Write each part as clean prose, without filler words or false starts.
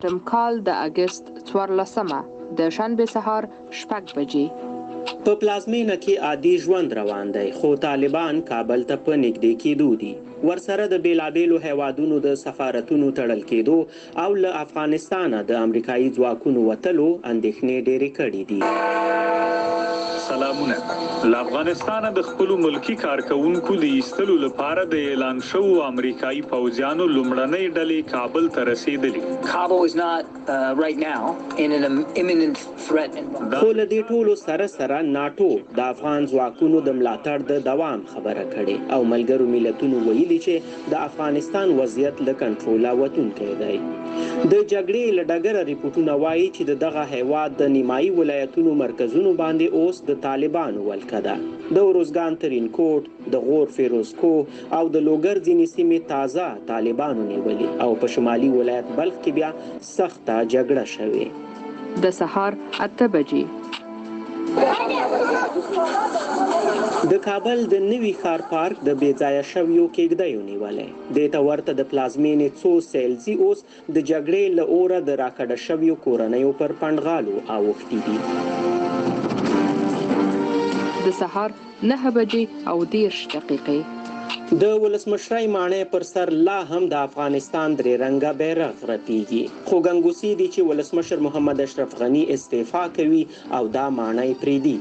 کال د اګست 14 د شنبې سهار 6 بجې په پلازمینه کې عادي ژوند روان دی، خو طالبان کابل ته په نږدې کېدو دي. ورسره د بیلابیلو هیوادونو د سفارتونو تړل کېدو او له افغانستانه د امریکایي ځواکونو وتلو اندېښنې ډېرې کړې دي. سلامونه. له افغانستانه د خپلو ملکي کارکوونکو د ایستلو لپاره د اعلان شوو امریکایي پوځیانو لومړنۍ ډلې کابل ته رسېدلي. خو له دې ټولو سره ناټو د افغان ځواکونو د ملاتړ د دوام خبره کړې او ملګرو ملتونو ویلي چې د افغانستان وضعیت له کنټروله وتونکی دی. د جګړې له ډګره ریپورټونه وایي چې د دغه هیواد د نیمایي ولایتونو مرکزونو باندې اوس د طالبانو ولکه ده. د اروزګان ترینکوټ، د غور فیروزکو او د لوګر ځینې سیمې تازه طالبانو نیولي او په شمالي ولایت بلخ کې بیا سخته جګړه شوې. د سهار 8 بجې د کابل د نوي ښار پارک د بې ځایه شویو کېږدیو نیولی. دې ته ورته د پلازمینې څو سیلزي اوس د جګړې له اوره د راکډه شویو کورنیو پر پنډغالو اوښتي دي. د سهار 9 بجې او 10 دقیقې د ولسمشرۍ ماڼۍ پر سر لا هم د افغانستان درې رنګه بیرغ رپیږي، خو ګنګوسې دي چې ولسمشر محمد اشرف غني استعفا کوي او دا ماڼۍ پرېږدي.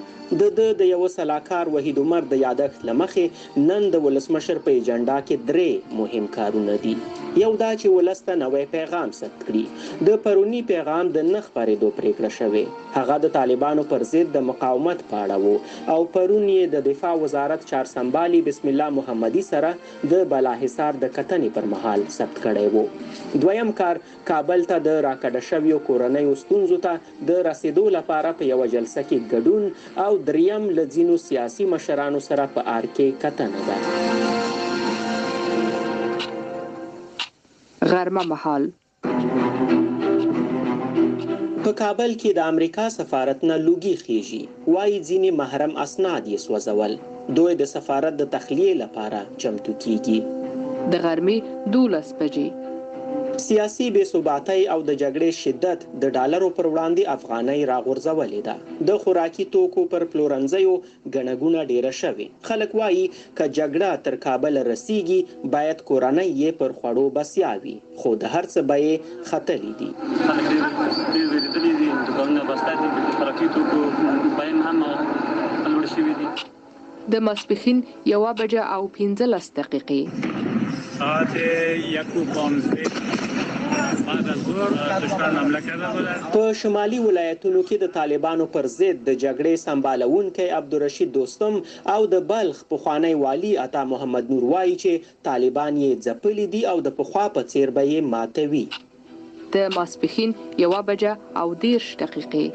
د یوه سلاکار وحید عمر د یادښت له مخې نن د ولسمشر په ایجنډا کې 3 مهم کارونه دي. یو دا چې ولس ته نوی پیغام ثبت کړي. د پرونی پیغام د نه خپرېدو پرېکړه شوې. هغه د طالبانو پر ضد د مقاومت په اړه و او پرون یې د دفاع وزارت چارسمبالي بسم الله محمدي سره د بالاحصار د کتنې پر مهال ثبت کړی و. دویم کار کابل ته د راکډه شویو کورنیو ستونزو ته د رسېدو لپاره په یوه جلسه کې ګډون او دریم له ځینو سیاسي مشرانو سره په اړ کې کتنه ده. غرمه مهال په کابل کې د امریکا سفارت نه لوګي خېږي. وایي ځینې محرم اسناد یې سوځول. دوی د سفارت د تخلیې لپاره چمتو کیږي. د غرمې 12 بجې سیاسي بې ثباتۍ او د جګړې شدت د ډالرو پر وړاندې افغانۍ راغورځولې ده. د خوراکي توکو پر پلورنځیو ګڼه ډیره شوې. خلک وایي که جګړه تر کابل رسیږي باید کورنۍ یې پر خوړو بسیا وي، خو د هر څه بیې ختلې دي. د ماسپښین 1 بجه او 15 دقیقې ساعت 1:15 بعد از ظهر دشمن حمله کرده بودند. په شمالي ولایتونو کې د طالبانو پر ضد د جګړې سمبالونکی عبدالرشید دوستم او د بلخ پخوانی والی عطا محمد نور وایي چې طالبان یې ځپلي دي او د پخوا په څیر به یې ماتوي. د ماسپښین 1 بجه او 10 دقیقې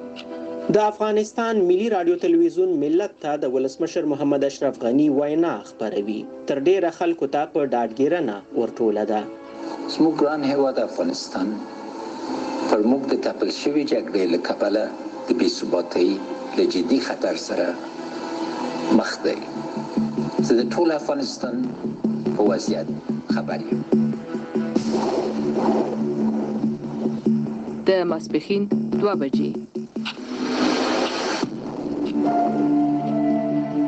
د افغانستان ملي رادیو تلویزیون ملت ته د ولسمشر محمد اشرف غني وینا خپروي. تر ډیره خلکو ته په ډاډګیرنه ورټوله ده. زموږ ګران هیواد افغانستان پر موږ د تپل شوې جګړې له کبله د بې ثباتۍ له جدي خطر سره مخ دی. زه د ټول افغانستان په وضعیت خبر یم. د ماسپښین 2 بجې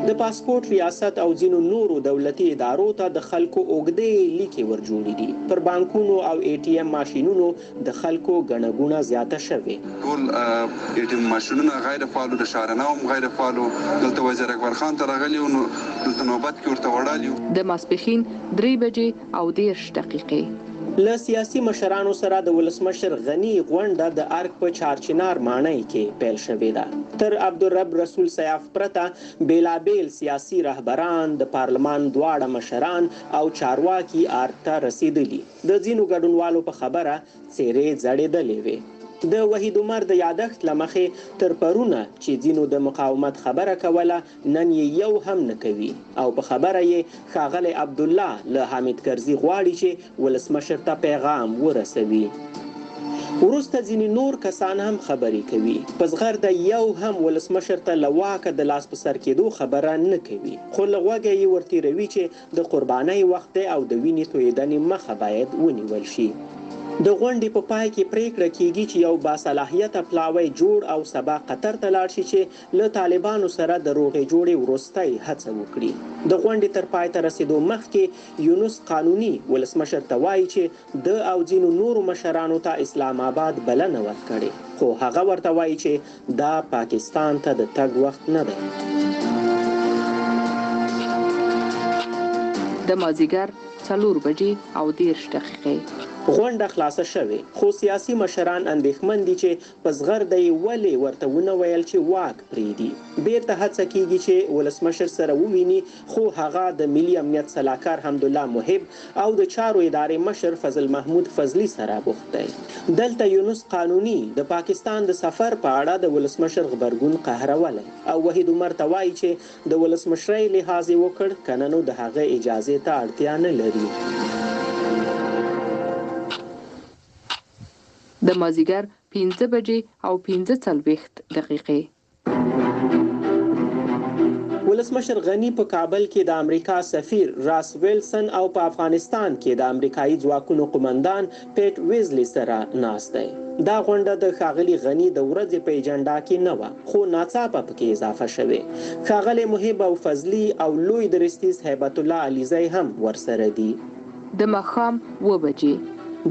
د پاسپورت ریاست او ځینو نورو دولتي ادارو ته د خلکو اوږدې لیکې ورجوړې دي. پر بانکونو او ATM ماشینونو د خلکو ګڼه ګوڼه زیاته شوې. ټول ATM ماشینونه غیر فعال د شارنه هم غیر فعال. دلته وزیر اکبر خان ته راغلی او دلته نوبت کې ورته وړالی. د ماسپښین 3 بجې او 10 دقیقې له سیاسي مشرانو سره د ولسمشر غني غونډه د ارګ په چارچنار ماڼۍ کې پیل شوې ده. تر عبدالرب رسول سیاف پرته بیلابیل سیاسي رهبران، د پارلمان دواړه مشران او چارواکي ارګ ته رسیدلي. د ځینو ګډونوالو په خبره څېرې ځړېدلې وې. د وحید عمر د یادښت له مخې تر پرونه چې ځینو د مقاومت خبره کوله نن یې یو هم نه کوي او په خبره یې ښاغلی عبدالله له حامد کرزي غواړي چې ولسمشر ته پیغام ورسوي. وروسته ځینې نور کسان هم خبرې کوي. په زغرده یو هم ولسمشر ته له واکه د لاس په سر کېدو خبره نه کوي، خو له غوږه یې ورتېروي چې د قربانۍ وخت دی او د وینې تویېدنې مخه باید ونیول شي. د غونډې په پای کې پریکړه کیږي چې یو باصلاحیته پلاوی جوړ او سبا قطر ته لاړ شي چې له طالبانو سره د روغې جوړې وروستۍ هڅه وکړي. د غونډې تر پای ته رسیدو مخکې یونس قانوني ولسمشر ته وایي چې د او ځینو نورو مشرانو ته اسلام آباد بلنه ورکړي، خو هغه ورته وایي چې دا پاکستان ته د تګ وخت نه دی. د مازدیګر 4 بجې او 10 دقیقې غونډه خلاصه شوې، خو سیاسي مشران اندېښمن دي چې په زغرده یې ولې ورته ونه ویل چې واک پرېږدي. بیرته هڅه کیږي چې ولسمشر سره وویني، خو هغه د ملي امنیت سلاکار حمدالله محب او د چارو ادارې مشر فضل محمود فضلي سره بوخت دی. دلته یونس قانوني د پاکستان د سفر په اړه د ولسمشر غبرګون قهرولی او وحید عمر ته وایي چې د ولسمشرۍ لحاظ یې وکړ، کنه نو د هغه اجازې ته اړتیا نه لري. د مازدیګر 5 بجې او 45 دقیقې ولسمشر غنی په کابل کې د امریکا سفیر راس ویلسن او په افغانستان کې د امریکایي ځواکونو قومندان پیټ ویزلی سره ناست دی. دا غونډه د ښاغلي غني د ورځې په ایجنډا کې نه وه، خو ناڅاپه پکې اضافه شوې. ښاغلي محب او فضلي او لوی درستیز هیبت الله علیزی هم ورسره دي. د ماښام 7 بجې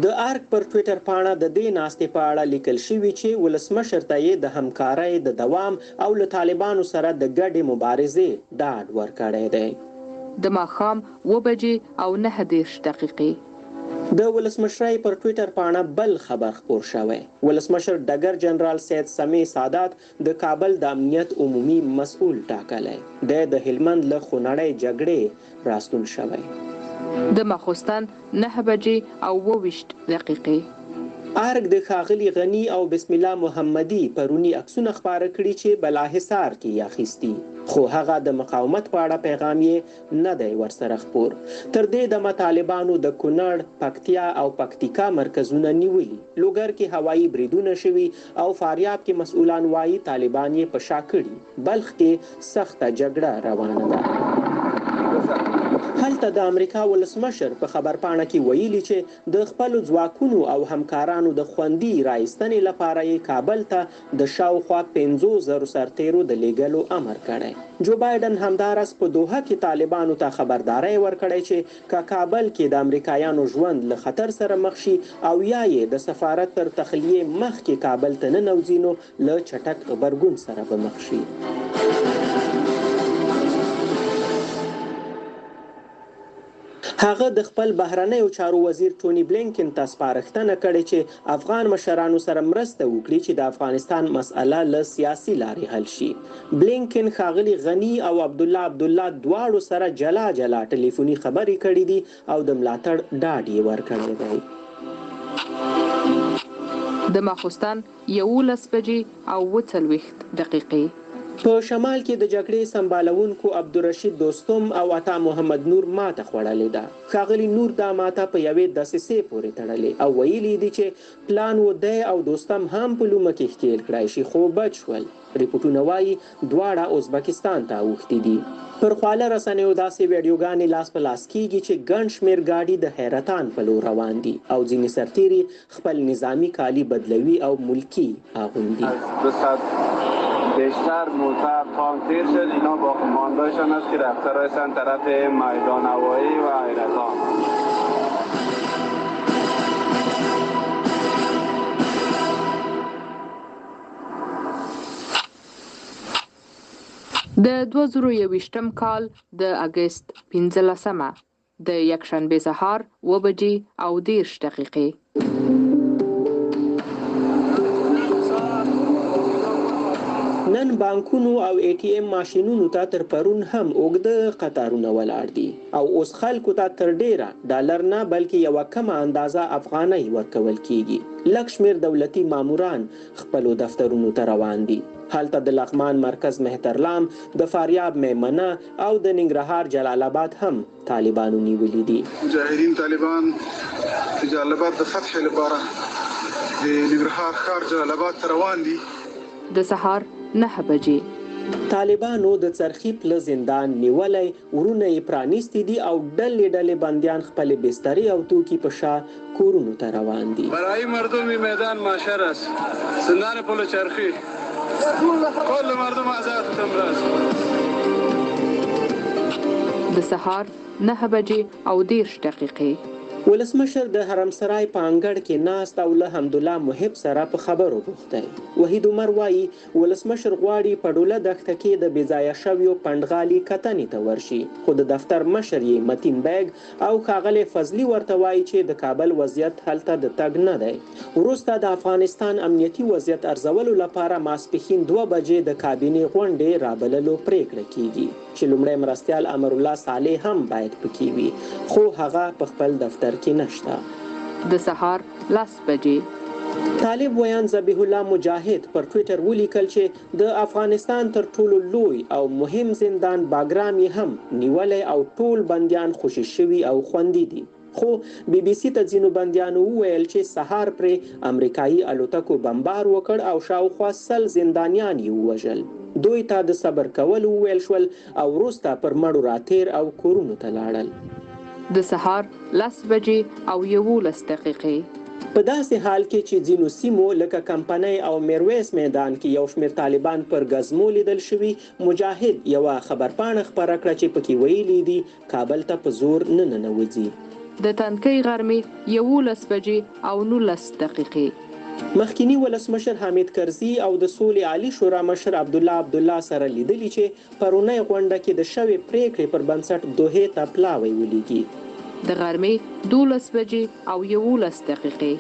د ارګ پر ټویټر پاڼه د دې ناستې په اړه لیکل شوي چې ولسمشر ته یې د همکارۍ د دوام او له طالبانو سره د ګډې مبارزې ډاډ ورکړی دی. د ماښام 7 بجې او 9 دقیقې د ولسمشرۍ پر ټویټر پاڼه بل خبر خپور شوی. ولسمشر ډګر جنرال سید سمیع سادات د کابل د امنیت عمومي مسؤل ټاکلی دی. د هلمند له خونړۍ جګړې راستون شوی. د ماخوستن 9 بجې او 22 دقیقې ارګ د ښاغلي غني او بسم الله محمدي پرونی عکسونه خپاره کړي چې بلاحصار کې یې اخیستي، خو هغه د مقاومت په اړه پیغام یې نه دی ورسره خپور. تر دې دمه طالبانو د کونړ، پکتیا او پکتیکا مرکزونه نیولي. لوګر کې هوایي بریدونه شوي او فاریاب کې مسؤلان وایي طالبان یې په شا کړي. بلخ کې سخته جګړه روانه ده. هلته د امریکا ولسمشر په خبرپاڼه کې ویلي چې د خپلو ځواکونو او همکارانو د خوندي رایستنې لپاره یې کابل ته د شاوخوا 5,000 سرتیرو د لیږلو امر کړی. جو بایدن همداراز په دوحه کې طالبانو ته خبرداری ورکړی چې که کابل کې د امریکایانو ژوند له خطر سره مخ شي او یا یې د سفارت تر تخلیې مخکې کابل ته ننوځي، نو له چټک غبرګون سره به مخ شي. هغه د خپل بهرنیو چارو وزیر ټونی بلینکن ته سپارښتنه کړې چې افغان مشرانو سره مرسته وکړي چې د افغانستان مسأله له سیاسي لارې حل شي. بلینکن ښاغلي غني او عبدالله دواړو سره جلا جلا ټلیفوني خبرې کړې دي او د ملاتړ ډاډ یې ورکړی دی. د ماخوستن 11 بجې او 40 دقیقې په شمال کې د جګړې سمبالونکو عبدالرشید دوستم او عطا محمد نور ماته خوړلې ده. ښاغلي نور دا ماته په یوې دسیسې پورې تړلې او ویلي دي چې پلان و دی او دوستم هم په لومه کې ښکېل کړای شي، خو بچ شول. ریپورټونه وایي دواړه ازبکستان ته اوښتي دي. پر خواله رسنیو داسې ویډیوګانې لاس په لاس کیږي چې ګڼ شمېر ګاډي د حیرتان په لور روان دي او ځینې سرتیري خپل نظامی کالي بدلوي او ملکی اغوندي. بیشتر موتر تانک شد، اینا با کماندوشان است که رفته رسن طرف میدان هوایی و حیرتان. د 2021 کال د اگست 15 د یکشنبه سهار 7 بجې او 10 دقیقې نن بانکونو او ای ټي ام ماشینونو ته تر پرون هم اوږده قطارونه ولاړ دي او اوس خلکو ته تر ډیره ډالر نه بلکې یوه کمه اندازه افغانۍ ورکول کیږي. لږ شمېر دولتي ماموران خپلو دفترونو ته روان دي. هلته د لغمان مرکز مهترلام، د فاریاب میمنه او د ننګرهار جلال آباد هم طالبانو نیولي دي. مجاهدین طالبان د جلال آباد د فتح لپاره د ننګرهار ښار جلال آباد ته روان دي. د سهار 9 بجې طالبانو د څرخي پله زندان نیولی، ورونه یې پرانیستي دي او ډلې بندیان خپلې بسترې او توکي په شا کورونو ته روان دي. برای مردم میدان معاشر است، زندان پل چرخی، کل مردم آزاد تمراز. د سهار 9 بجې او 10 دقیقې. ولسمشر د حرمسرای په انګړ کې ناست او له حمدالله محب سره په خبرو بوخت دی. وحید عمر وایي ولسمشر غواړي په ډوله دښته کې د بېځایه شویو پنډغالي کتنې ته ورشي، خو د دفتر مشر یې متین بیګ او ښاغلی فضلي ورته وایي چې د کابل وضعیت هلته د تګ نه دی. وروسته د افغانستان امنیتي وضعیت ارزولو لپاره ماسپښین 2 بجې د کابینې غونډې رابللو پریکړه کیږي چې لومړی مرستیال امرالله صالح هم باید پکې وي، خو هغه په خپل دفتر کې نشته. د سهار 10 بجې. طالب ویان ذبیح الله مجاهد پر ټویټر ولیکل چې د افغانستان تر ټولو لوی او مهم زندان باګرام یې هم نیولی او ټول بندیان خوشي شوي او خوندي دي. خو بی بی سی ته ځینو بندیانو وویل چې سهار پرې امریکایي الوتکو بمبار وکړ او شاوخوا 100 زندانیان یې ووژل. دوی ته د صبر کولو وویل شول او وروسته پر مړو راتیر او کورونو ته لاړل. د سهار 10 بجې او 11 دقیقې. په داسې حال کې چې ځینو سیمو لکه کمپنۍ او میرویس میدان کې یو شمېر طالبان پر ګزمو لیدل شوي، مجاهد یوه خبرپاڼه خپره کړه چې پکې ویلي دي کابل ته په زور نه ننوځي. د تنکۍ غرمې 11 بجې او 19 دقیقې. مخکینی ولسمشر حامد کرزي او د سولې عالی شورا مشر عبدالله سره لیدلي چې پرونۍ غونډه کې د شوې پریکړې پر بنسټ دوحې ته پلاوی ولیږي. د غرمې 12 بجې او 11 دقیقې.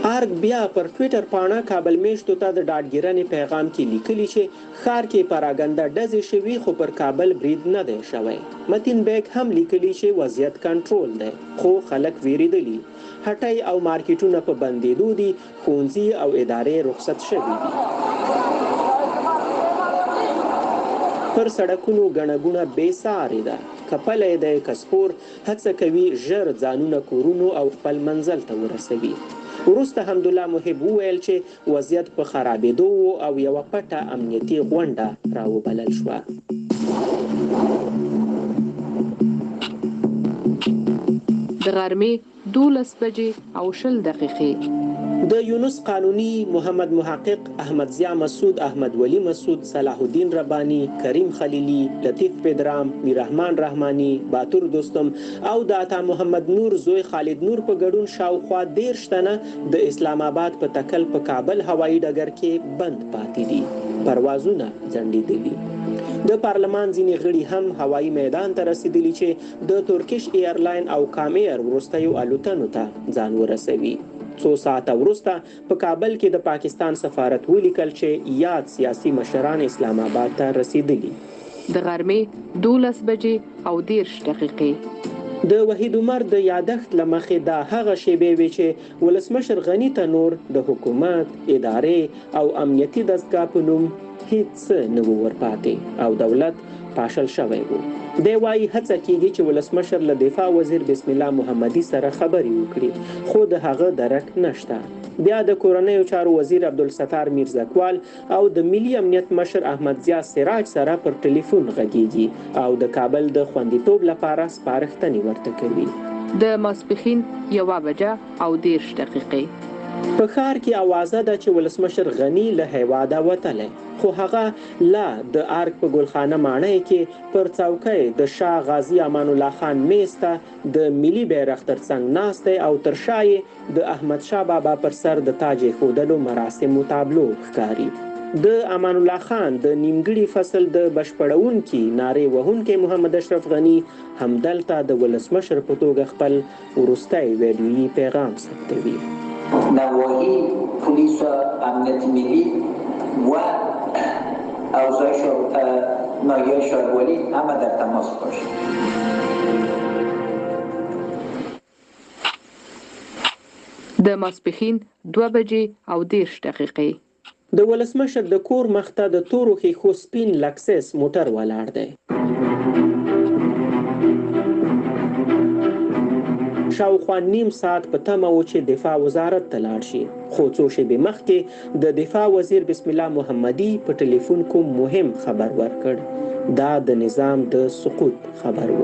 ارګ بیا پر ټویټر پاڼه کابل میشتو ته د ډاډګیرنې پیغام کې لیکلي چې ښار کې پراګنده ډزې شوي خو پر کابل برید نه دی شوی. متین بیگ هم لیکلي چې وضعیت کنټرول دی خو خلک ویریدلي. هټۍ او مارکیټونه په بندېدو دي، ښوونځي او ادارې رخصت شوي دي. پر سړکونو ګڼه ګوڼه بې سارې ده. کپلی دی کسپور هڅه کوي ژر ځانونه کورونو او خپل منزل ته ورسوي. وروسته حمدالله محب وویل چې وضعیت په خرابېدو او یوه پټه امنیتي غونډه راوبلل شوه. د غرمې 12 بجې او 20 دقیقې. د یونس قانوني، محمد محقق، احمد ضیا مسعود، احمد ولی مسعود، صلاح الدین ربانی، کریم خلیلی، لطیف پدرام، میررحمان رحمانی، باتور دوستم او د عطا محمد نور زوی خالد نور په ګډون شاوخوا 13 تنه د اسلام آباد په تکل په کابل هوایي ډګر کې بند پاتې دي. پروازونه ځنډېدلي. د پارلمان ځینې غړي هم هوایي میدان ته رسیدلي چې د ترکیش ایرلاین او کام ایر وروستیو الوتنو ته ځان ورسوي. څو ساعته وروسته په کابل کې د پاکستان سفارت ولیکل چې یاد سیاسي مشران اسلام آباد ته رسیدلي. د غرمې 12 بجې او 10 دقیقې. د وحید عمر د یادښت له مخې دا هغه شیبې وې چې ولسمشر غني ته نور د حکومت، ادارې او امنیتي دستګاه په نوم هیڅ نه و ورپاتې او دولت پاشل شوی و. دی وایي هڅه کیږي چې ولسمشر له دفاع وزیر بسم الله محمدي سره خبرې وکړي، خو د هغه درک نشته. بیا د کورنیو چارو وزیر عبدالستار میرزکوال او د ملي امنیت مشر احمد ضیا سراج سره پر ټلیفون غږیږي او د کابل د خوندیتوب لپاره سپارښتنې ورته کوي. د ماسپښین 1 بجه او 10 دقیقې. په ښار کې اوازه ده چې ولسمشر غني له هیواده وتلی، خو هغه لا د ارګ په ګلخانه ماڼۍ کې پر څوکۍ د شاه غازي امان الله خان میز ته د ملي بیرغ تر څنګ ناست دی او تر شا یې د احمد شاه بابا پر سر د تاج ایښودلو مراسمو تابلو ښکاري. د امان الله خان د نیمګړي فصل د بشپړونکي نارې وهونکی محمد اشرف غني همدلته د ولسمشر په توګه خپل وروستی ویډیویي پیغام ثبتوي. نواحی پلیس و امنیت ملی و اوضاع ناحیه شارولی همه در تماس باشید. د ماسپښین 2 بجې او 10 دقیقې. د ولسمشر د کور مخته د تورو ښیښو سپین لکسس موټر ولاړ دی. شاوخوا نیم ساعت په تمه و چې دفاع وزارت ته لاړ شي، خو څو شېبې مخکې د دفاع وزیر بسم الله محمدي په ټلیفون کوم مهم خبر ورکړ. دا د نظام د سقوط خبر و.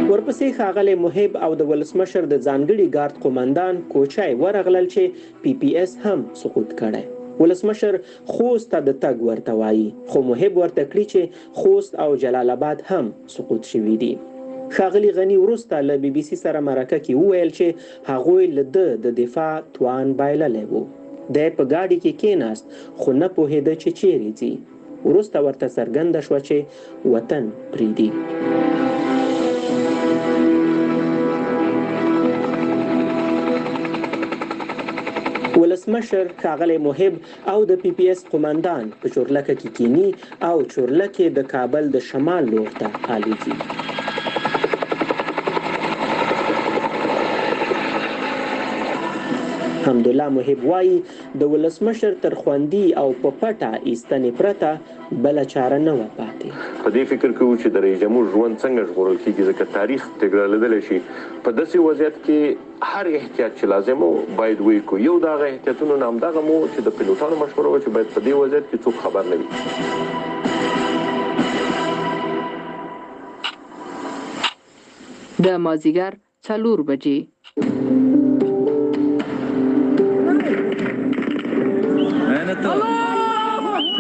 ورپسې ښاغلی محب او د ولسمشر د ځانګړي ګارد قومندان کوچای ورغلل چې پی پی اس هم سقوط کړی. ولسمشر خوست ته د تګ ورته وایي، خو محب ورته کړي چې خوست او جلال آباد هم سقوط شوي دي. ښاغلي غني وروسته له بي بي سي سره مرکه کې وویل چې هغوی له ده د دفاع توان بایللی و. دی په ګاډي کې کېناست خو نه پوهېده چې چیرې ځي. وروسته ورته څرګنده شوه چې وطن پرېږدي. ولسمشر ښاغلی محب او د پی پی اس قومندان په چورلکه کې کینی او چورلکې د کابل د شمال لور ته الوځي. حمدالله محب وایي د ولسمشر تر خوندي او په پټه ایستنې پرته بله چاره نه وه پاتې. په دې فکر کوو چې د رئیس جمهور ژوند څنګه ژغورل کېږي، ځکه تاریخ تکرارېدلی شي. په داسې وضعیت کې هر احتیاط چې لازم و باید وکړو. یو د هغه احتیاطونو نه همدغه مو چې د پیلوټانو مشوره وه چې باید په دې وضعیت کې څوک خبر نه وي. د مازدیګر 4 بجې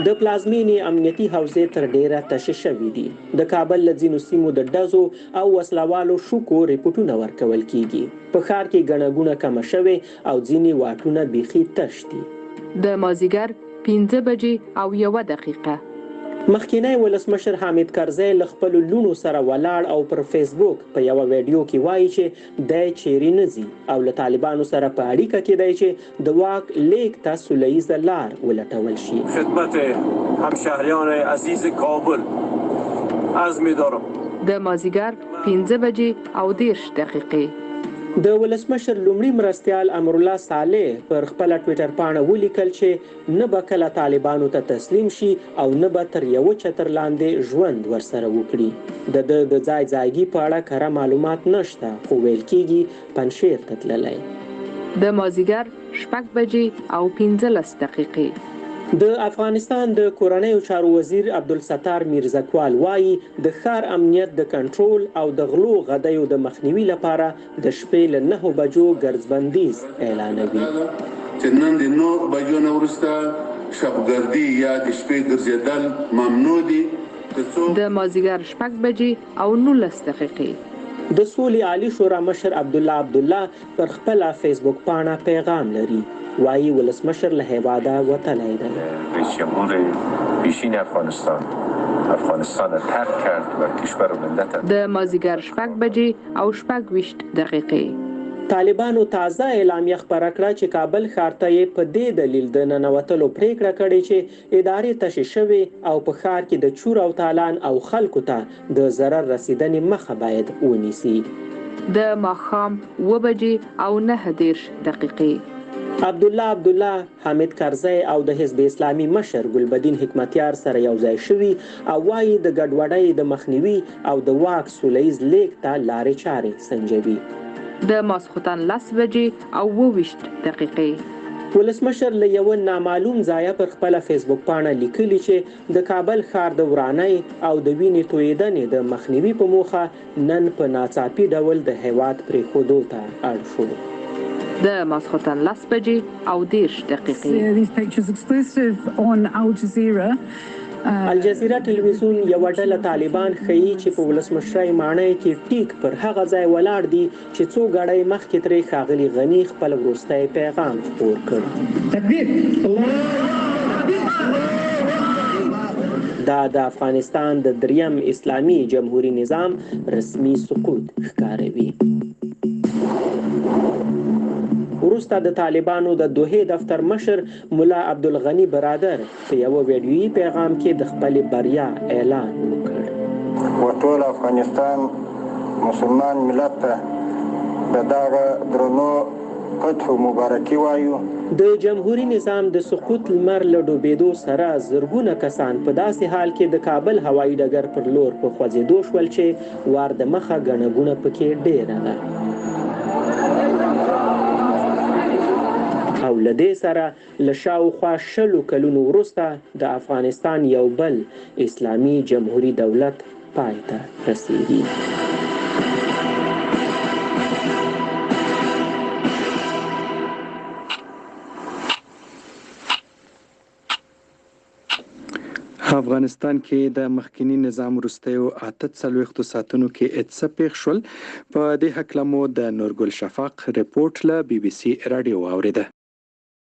د پلازمینې امنیتي حوزې تر ډیره تشې شوي دي. د کابل له ځینو سیمو د ډزو او وسلوالو شوکو ریپورټونه ورکول کیږي. په ښار کې ګڼه ګوڼه کمه شوې او ځینې واټونه بیخي تش دي. د مازدیګر 5 بجې او 1 دقیقه مخکینی ولسمشر حامد کرزی له خپلو لوڼو سره ولاړ او پر فیسبوک په یوه ویډیو کې وایي چې دی چیرې نه ځي او له طالبانو سره په اړیکه کې دی چې د واک لیږد ته سوله ییزه لار ولټول شي. خدمت همشهریان عزیز کابل عرض می‌دارم د مازدیګر 5 بجې او 10 دقیقې د ولسمشر لومړي مرستیال امرالله صالح پر خپله ټویټر پاڼه ولیکل چې نه به کله طالبانو ته تسلیم شي او نه به تر یوه چتر لاندې ژوند ورسره وکړي. د ځای ځایګي په اړه کره معلومات نشته، خو ویل کېږي پنجشیر ته تللی. د مازدیګر 6 بجې او 15 دقیقې د افغانستان د کورنیو چارو وزیر عبدالستار میرزکوال وایي د ښار امنیت د کنټرول او د غلو غدیو د مخنیوي لپاره د شپې له 9 بجو ګرځبندیز اعلانوي. چې نن د 9 بجو نه وروسته شبګردي یا د شپې ګرځېدل ممنوع دي. د مازدیګر 6 بجې او 19 دقیقې د سولې عالی شورا مشر عبدالله پر خپله فیسبوک پاڼه پیغام لري. وایي ولسمشر له هیواده وتلی دی. رئیس جمهور پیشین افغانستان ترک کرد و کشور و ملت د مازدیګر 6 بجې او 26 دقیقې طالبانو تازه اعلامیه خپره کړه چې کابل ښار ته یې په دې دلیل د ننوتلو پریکړه کړې چې ادارې تشې شوې او په ښار کې د چور او تالان او خلکو ته د ضرر رسیدنې مخه باید ونیسي. د ماښام 7 بجې او 9 دقیقې عبدالله حامد کرزی او د حزب اسلامي مشر ګلبدین حکمتیار سره یو ځای شوي او وایي د ګډوډۍ د مخنیوي او د واک سوله ییز لیږد ته لارې چارې سنجوي. د ماسخوتن 10 بجې او 22 دقیقې ولسمشر له یوه نامعلوم ځایه پر خپله فیسبوک پاڼه لیکلي چې د کابل ښار د ورانۍ او د وینې تویېدنې د مخنیوي په موخه نن په ناڅاپي ډول د هیواد پرېښودو ته اړ شو. د ماسخوتن 10 بجې او 10 دقیقې الجزیره ټلویزیون یوه ډله طالبان ښیي چې په ولسمشرۍ ماڼۍ کې ټیک پر هغه ځای ولاړ دي چې څو ګړۍ مخکې ترې ښاغلي غني خپل وروستی پیغام خپور کړ. دا د افغانستان د 3م اسلامي جمهوري نظام رسمي سقوط ښکاروي. وروسته د طالبانو د دوحې دفتر مشر ملا عبدالغني برادر په یوه ویډیویي پیغام کې د خپلې بریا اعلان وکړ. ټول افغانستان مسلمان ملت ته د دغه درنو کتف مبارکي وایو. د جمهوریت نظام د سقوط لمر له ډوبېدو سره زرګونه کسان په داسې حال کې د کابل هوایي ډګر پر لور په خوځېدو شول چې وار د مخه ګڼه ګوڼه پکې ډېره ده. او له دې سره له شاوخوا 20 کلونو وروسته د افغانستان یو بل اسلامي جمهوري دولت پای ته رسېږي. افغانستان کې د مخکنی نظام وروستیو 48 ساعتونو کې څه پېښ شول په دې هکله مو د نورګل شفاق رپورټ له BBC رادیو واورېده.